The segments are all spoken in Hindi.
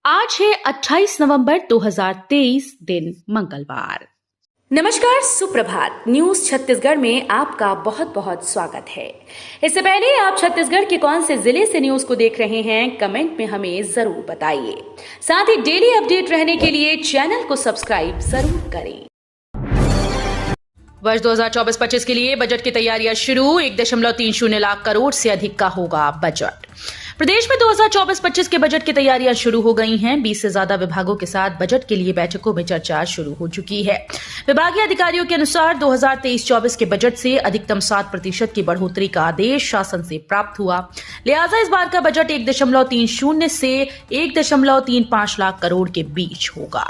आज है 28 नवंबर 2023 दिन मंगलवार। नमस्कार, सुप्रभात। न्यूज छत्तीसगढ़ में आपका बहुत बहुत स्वागत है। इससे पहले आप छत्तीसगढ़ के कौन से जिले से न्यूज को देख रहे हैं, कमेंट में हमें जरूर बताइए। साथ ही डेली अपडेट रहने के लिए चैनल को सब्सक्राइब जरूर करें। वर्ष 2024-25 के लिए बजट की तैयारियां शुरू। 1.30 लाख करोड़ से अधिक का होगा बजट। प्रदेश में 2024-25 के बजट की तैयारियां शुरू हो गई हैं। 20 से ज्यादा विभागों के साथ बजट के लिए बैठकों में चर्चा शुरू हो चुकी है। विभागीय अधिकारियों के अनुसार 2023-24 के बजट से अधिकतम 7% की बढ़ोतरी का आदेश शासन से प्राप्त हुआ। लिहाजा इस बार का बजट 1.30 से 1.35 लाख करोड़ के बीच होगा।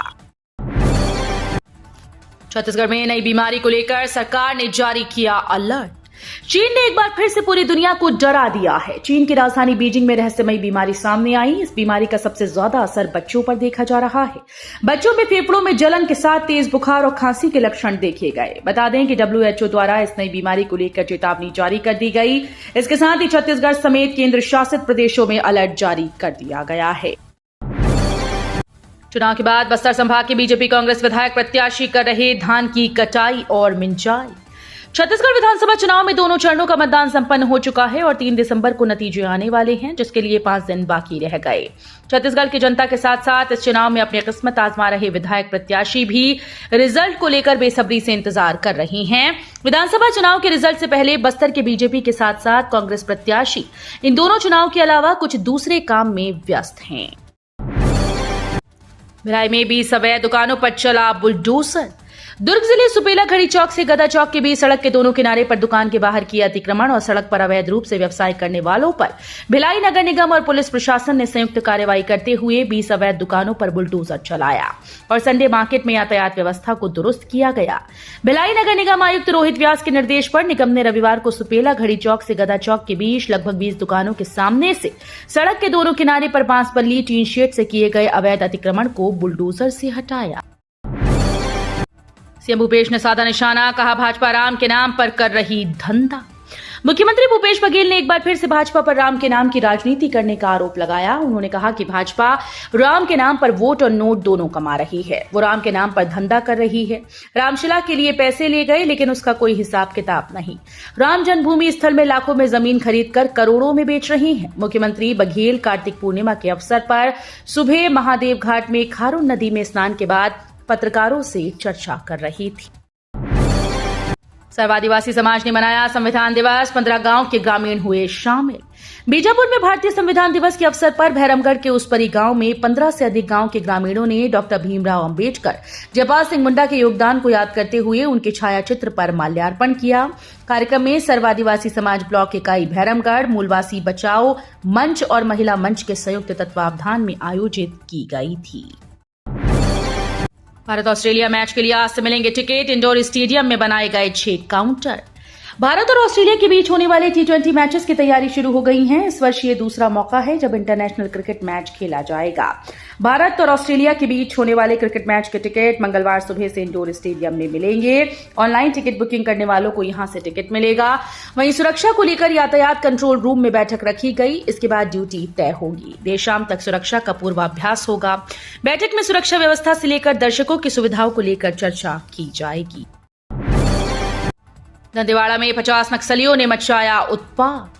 छत्तीसगढ़ में नई बीमारी को लेकर सरकार ने जारी किया अलर्ट। चीन ने एक बार फिर से पूरी दुनिया को डरा दिया है। चीन की राजधानी बीजिंग में रहस्यमयी बीमारी सामने आई। इस बीमारी का सबसे ज्यादा असर बच्चों पर देखा जा रहा है। बच्चों में फेफड़ों में जलन के साथ तेज बुखार और खांसी के लक्षण देखे गए। बता दें कि WHO द्वारा इस नई बीमारी को लेकर चेतावनी जारी कर दी गई। इसके साथ ही छत्तीसगढ़ समेत केंद्र शासित प्रदेशों में अलर्ट जारी कर दिया गया है। चुनाव के बाद बस्तर संभाग के बीजेपी कांग्रेस विधायक प्रत्याशी कर रहे धान की कटाई और मिंजाई। छत्तीसगढ़ विधानसभा चुनाव में दोनों चरणों का मतदान संपन्न हो चुका है और 3 दिसंबर को नतीजे आने वाले हैं, जिसके लिए 5 दिन बाकी रह गए। छत्तीसगढ़ की जनता के साथ साथ इस चुनाव में अपनी किस्मत आजमा रहे विधायक प्रत्याशी भी रिजल्ट को लेकर बेसब्री से इंतजार कर रहे हैं। विधानसभा चुनाव के रिजल्ट से पहले बस्तर के बीजेपी के साथ साथ कांग्रेस प्रत्याशी इन दोनों चुनाव के अलावा कुछ दूसरे काम में व्यस्त हैं। भिलाई में 20 अवैध दुकानों पर चला बुलडोजर। दुर्ग जिले सुपेला खड़ी चौक से गदा चौक के बीच सड़क के दोनों किनारे पर दुकान के बाहर किया अतिक्रमण और सड़क पर अवैध रूप से व्यवसाय करने वालों पर भिलाई नगर निगम और पुलिस प्रशासन ने संयुक्त कार्रवाई करते हुए 20 अवैध दुकानों पर बुलडोजर चलाया और संडे मार्केट में यातायात व्यवस्था को दुरुस्त किया गया। भिलाई नगर निगम आयुक्त रोहित व्यास के निर्देश पर निगम ने रविवार को सुपेला खड़ी चौक से गदा चौक के बीच लगभग 20 दुकानों के सामने से सड़क के दोनों किनारे पर बांस बल्ली टीन शेड से किए गए अवैध अतिक्रमण को बुलडोजर से हटाया। सीएम भूपेश ने साधा निशाना, कहा भाजपा राम के नाम पर कर रही धंधा। मुख्यमंत्री भूपेश बघेल ने एक बार फिर से भाजपा पर राम के नाम की राजनीति करने का आरोप लगाया। उन्होंने कहा कि भाजपा राम के नाम पर वोट और नोट दोनों कमा रही है। वो राम के नाम पर धंधा कर रही है। रामशिला के लिए पैसे ले गए, लेकिन उसका कोई हिसाब किताब नहीं। राम जन्मभूमि स्थल में लाखों में जमीन खरीदकर करोड़ों में बेच रही है। मुख्यमंत्री बघेल कार्तिक पूर्णिमा के अवसर पर सुबह महादेव घाट में खारून नदी में स्नान के बाद पत्रकारों से चर्चा कर रही थी। सर्व आदिवासी समाज ने मनाया संविधान दिवस। 15 गांव के ग्रामीण हुए शामिल। बीजापुर में भारतीय संविधान दिवस के अवसर पर भैरमगढ़ के उसपरी गांव में 15 से अधिक गांव के ग्रामीणों ने डॉक्टर भीमराव अंबेडकर, जयपाल सिंह मुंडा के योगदान को याद करते हुए उनके छायाचित्र पर माल्यार्पण किया। कार्यक्रम में सर्व आदिवासी समाज ब्लॉक इकाई भैरमगढ़, मूलवासी बचाओ मंच और महिला मंच के संयुक्त तत्वावधान में आयोजित की गई थी। भारत ऑस्ट्रेलिया मैच के लिए आज से मिलेंगे टिकट। इंडोर स्टेडियम में बनाए गए 6 काउंटर। भारत और ऑस्ट्रेलिया के बीच होने वाले T20 मैचेस की तैयारी शुरू हो गई है। इस वर्ष ये दूसरा मौका है जब इंटरनेशनल क्रिकेट मैच खेला जाएगा। भारत और ऑस्ट्रेलिया के बीच होने वाले क्रिकेट मैच के टिकट मंगलवार सुबह से इंडोर स्टेडियम में मिलेंगे। ऑनलाइन टिकट बुकिंग करने वालों को यहां से टिकट मिलेगा। वहीं सुरक्षा को लेकर यातायात कंट्रोल रूम में बैठक रखी गई। इसके बाद ड्यूटी तय होगी। देर शाम तक सुरक्षा का पूर्वाभ्यास होगा। बैठक में सुरक्षा व्यवस्था से लेकर दर्शकों की सुविधाओं को लेकर चर्चा की जाएगी। दंतेवाड़ा में 50 नक्सलियों ने मचाया उत्पात।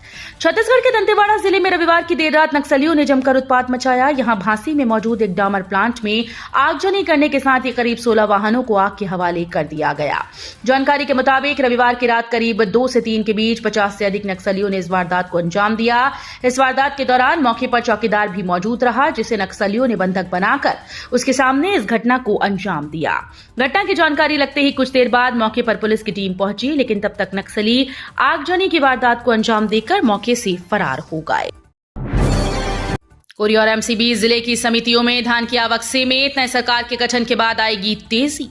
छत्तीसगढ़ के दंतेवाड़ा जिले में रविवार की देर रात नक्सलियों ने जमकर उत्पात मचाया। यहां भांसी में मौजूद एक डामर प्लांट में आगजनी करने के साथ ही करीब 16 वाहनों को आग के हवाले कर दिया गया। जानकारी के मुताबिक रविवार की रात करीब 2 से 3 के बीच 50 से अधिक नक्सलियों ने इस वारदात को अंजाम दिया। इस वारदात के दौरान मौके पर चौकीदार भी मौजूद रहा, जिसे नक्सलियों ने बंधक बनाकर उसके सामने इस घटना को अंजाम दिया। घटना की जानकारी लगते ही कुछ देर बाद मौके पर पुलिस की टीम पहुंची, लेकिन तब तक नक्सली आगजनी की वारदात को अंजाम देकर मौके से फरार हो गए। कोरिया और एमसीबी जिले की समितियों में धान की आवक समेत नए सरकार के गठन के बाद आएगी तेजी।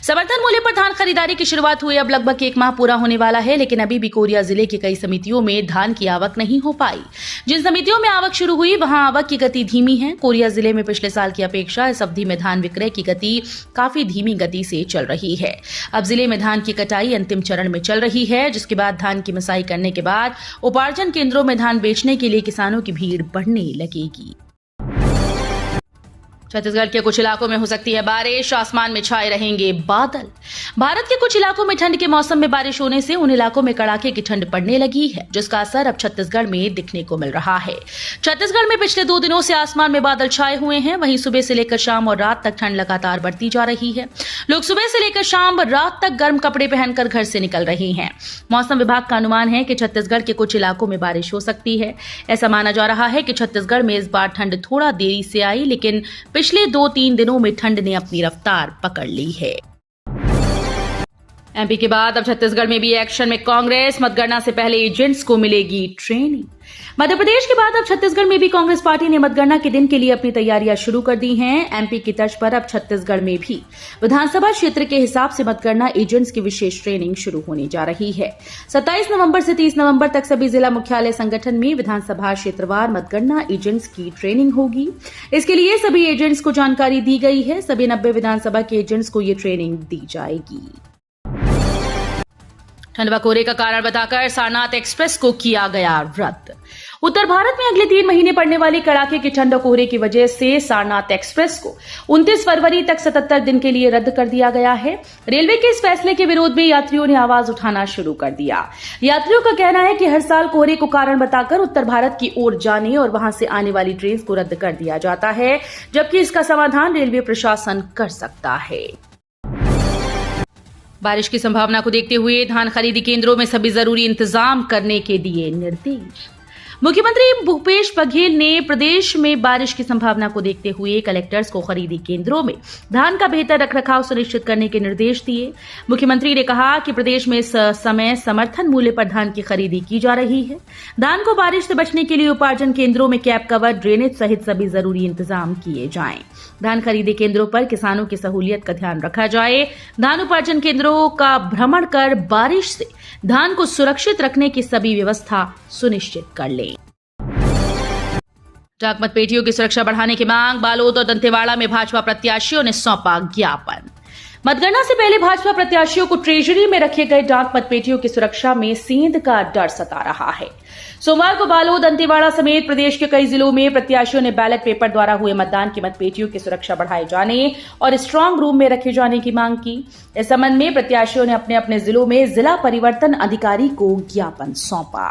समर्थन मूल्य पर धान खरीदारी की शुरुआत हुई अब लगभग 1 माह पूरा होने वाला है, लेकिन अभी भी कोरिया जिले की कई समितियों में धान की आवक नहीं हो पाई। जिन समितियों में आवक शुरू हुई वहां आवक की गति धीमी है। कोरिया जिले में पिछले साल की अपेक्षा इस अवधि में धान विक्रय की गति काफी धीमी गति से चल रही है। अब जिले में धान की कटाई अंतिम चरण में चल रही है, जिसके बाद धान की मिसाई करने के बाद उपार्जन केंद्रों में धान बेचने के लिए किसानों की भीड़ बढ़ने लगेगी। छत्तीसगढ़ के कुछ इलाकों में हो सकती है बारिश, आसमान में छाए रहेंगे बादल। भारत के कुछ इलाकों में ठंड के मौसम में बारिश होने से उन इलाकों में कड़ाके की ठंड पड़ने लगी है, जिसका असर अब छत्तीसगढ़ में दिखने को मिल रहा है। छत्तीसगढ़ में पिछले 2 दिनों से आसमान में बादल छाए हुए हैं। वहीं सुबह से लेकर शाम और रात तक ठंड लगातार बढ़ती जा रही है। लोग सुबह से लेकर शाम रात तक गर्म कपड़े पहनकर घर से निकल रहे हैं। मौसम विभाग का अनुमान है कि छत्तीसगढ़ के कुछ इलाकों में बारिश हो सकती है। ऐसा माना जा रहा है कि छत्तीसगढ़ में इस बार ठंड थोड़ा देरी से आई, लेकिन पिछले 2-3 दिनों में ठंड ने अपनी रफ्तार पकड़ ली है। एमपी के बाद अब छत्तीसगढ़ में भी एक्शन में कांग्रेस। मतगणना से पहले एजेंट्स को मिलेगी ट्रेनिंग। मध्य प्रदेश के बाद अब छत्तीसगढ़ में भी कांग्रेस पार्टी ने मतगणना के दिन के लिए अपनी तैयारियां शुरू कर दी हैं। एमपी की तर्ज पर अब छत्तीसगढ़ में भी विधानसभा क्षेत्र के हिसाब से मतगणना एजेंट्स की विशेष ट्रेनिंग शुरू होने जा रही है। 27 नवंबर से 30 नवंबर तक सभी जिला मुख्यालय संगठन में विधानसभा क्षेत्रवार मतगणना एजेंट्स की ट्रेनिंग होगी। इसके लिए सभी एजेंट्स को जानकारी दी गई है। सभी 90 विधानसभा के एजेंट्स को ये ट्रेनिंग दी जाएगी। ठंड व कोहरे का कारण बताकर सारनाथ एक्सप्रेस को किया गया रद्द। उत्तर भारत में अगले 3 महीने पड़ने वाली कड़ाके की ठंड और कोहरे की वजह से सारनाथ एक्सप्रेस को 29 फरवरी तक 77 दिन के लिए रद्द कर दिया गया है। रेलवे के इस फैसले के विरोध में यात्रियों ने आवाज उठाना शुरू कर दिया। यात्रियों का कहना है कि हर साल कोहरे को कारण बताकर उत्तर भारत की ओर जाने और वहां से आने वाली ट्रेन को रद्द कर दिया जाता है, जबकि इसका समाधान रेलवे प्रशासन कर सकता है। बारिश की संभावना को देखते हुए धान खरीदी केंद्रों में सभी जरूरी इंतजाम करने के दिए निर्देश। मुख्यमंत्री भूपेश बघेल ने प्रदेश में बारिश की संभावना को देखते हुए कलेक्टर्स को खरीदी केंद्रों में धान का बेहतर रखरखाव सुनिश्चित करने के निर्देश दिए। मुख्यमंत्री ने कहा कि प्रदेश में इस समय समर्थन मूल्य पर धान की खरीदी की जा रही है। धान को बारिश से बचने के लिए उपार्जन केंद्रों में कैप कवर, ड्रेनेज सहित सभी जरूरी इंतजाम किए जाएं। धान खरीदी केंद्रों पर किसानों की सहूलियत का ध्यान रखा जाए। धान उपार्जन केंद्रों का भ्रमण कर बारिश से धान को सुरक्षित रखने की सभी व्यवस्था सुनिश्चित कर लें। डाक मतपेटियों की सुरक्षा बढ़ाने की मांग। बालोद और दंतेवाड़ा में भाजपा प्रत्याशियों ने सौंपा ज्ञापन। मतगणना से पहले भाजपा प्रत्याशियों को ट्रेजरी में रखे गए डाक मतपेटियों की सुरक्षा में सेंध का डर सता रहा है। सोमवार को बालोद, दंतेवाड़ा समेत प्रदेश के कई जिलों में प्रत्याशियों ने बैलेट पेपर द्वारा हुए मतदान की मतपेटियों की सुरक्षा बढ़ाए जाने और स्ट्रांग रूम में रखे जाने की मांग की। इस संबंध में प्रत्याशियों ने अपने अपने जिलों में जिला परिवर्तन अधिकारी को ज्ञापन सौंपा।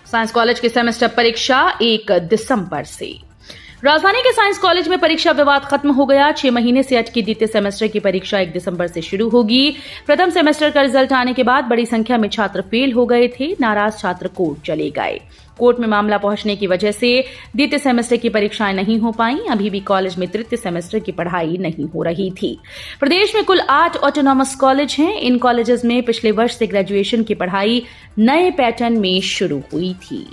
साइंस कॉलेज की सेमेस्टर परीक्षा 1 दिसंबर से। राजधानी के साइंस कॉलेज में परीक्षा विवाद खत्म हो गया। 6 महीने से अटकी द्वितीय सेमेस्टर की परीक्षा 1 दिसंबर से शुरू होगी। प्रथम सेमेस्टर का रिजल्ट आने के बाद बड़ी संख्या में छात्र फेल हो गए थे। नाराज छात्र कोर्ट चले गए। कोर्ट में मामला पहुंचने की वजह से द्वितीय सेमेस्टर की परीक्षाएं नहीं हो पाई। अभी भी कॉलेज में तृतीय सेमेस्टर की पढ़ाई नहीं हो रही थी। प्रदेश में कुल 8 ऑटोनॉमस कॉलेज हैं। इन कॉलेजेस में पिछले वर्ष से ग्रेजुएशन की पढ़ाई नए पैटर्न में शुरू हुई थी।